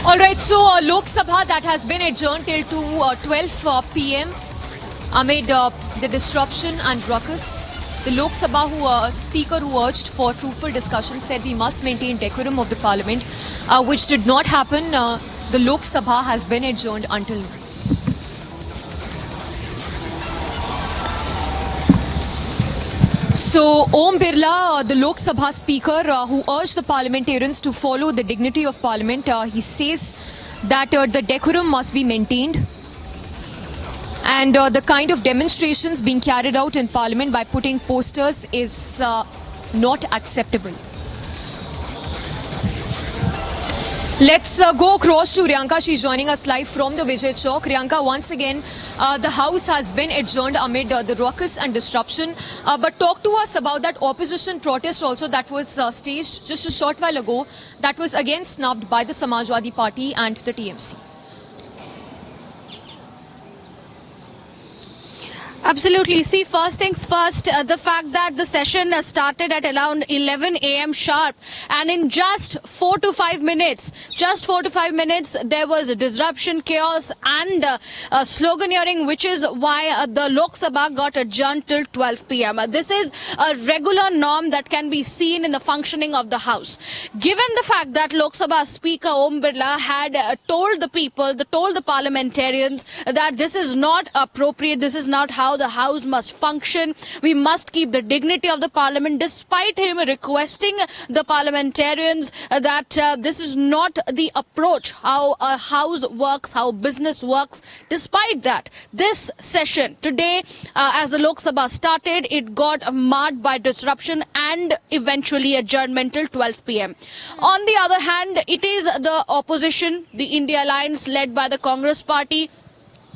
All right, so Lok Sabha that has been adjourned till to 12 p.m. amid the disruption and ruckus. The Lok Sabha speaker who urged for fruitful discussion said we must maintain decorum of the parliament, which did not happen. The Lok Sabha has been adjourned until now. So, Om Birla, the Lok Sabha speaker, who urged the parliamentarians to follow the dignity of parliament, he says that the decorum must be maintained. And the kind of demonstrations being carried out in parliament by putting posters is not acceptable. Let's go across to Riyanka. She's joining us live from the Vijay Chowk. Riyanka, once again, the House has been adjourned amid the ruckus and disruption. But talk to us about that opposition protest also that was staged just a short while ago, that was again snubbed by the Samajwadi Party and the TMC. Absolutely. See, first things first, the fact that the session started at around 11 a.m. sharp, and in just 4 to 5 minutes, there was a disruption, chaos and sloganeering, which is why the Lok Sabha got adjourned till 12 p.m. This is a regular norm that can be seen in the functioning of the House. Given the fact that Lok Sabha Speaker Om Birla had told the parliamentarians that this is not appropriate, this is not how the House must function, we must keep the dignity of the parliament, despite him requesting the parliamentarians that this is not the approach how a House works, how business works. Despite that, this session today, as the Lok Sabha started, it got marred by disruption and eventually adjournment till 12 p.m. On the other hand, it is the opposition, the India Alliance led by the Congress Party,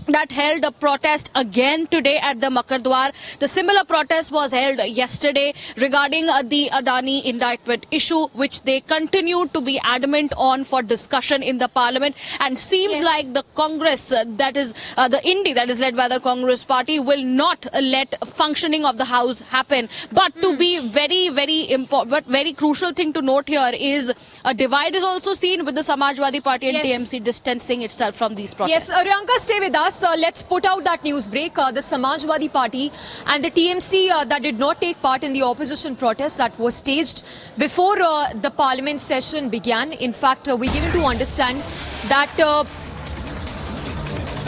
that held a protest again today at the Makardwar. The similar protest was held yesterday regarding the Adani indictment issue, which they continue to be adamant on for discussion in the parliament. And seems like the Congress, that is the Indi, that is led by the Congress Party, will not let functioning of the House happen. But to be very important, very crucial thing to note here is a divide is also seen with the Samajwadi Party and TMC distancing itself from these protests. Yes, Riyanka, stay with us. Let's put out that news break. The Samajwadi Party and the TMC that did not take part in the opposition protest that was staged before the parliament session began. In fact, we given to understand that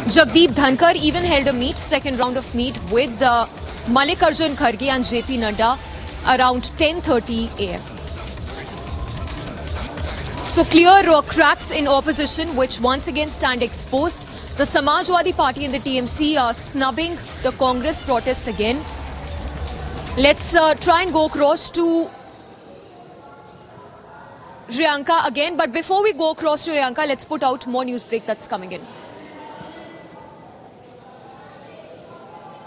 Jagdeep Dhankar even held a second round of meet with Mallikarjun Kharge and JP Nadda around 10:30 a.m. So clear cracks in opposition, which once again stand exposed. The Samajwadi Party and the TMC are snubbing the Congress protest again. Let's try and go across to Riyanka again. But before we go across to Riyanka, let's put out more news break that's coming in.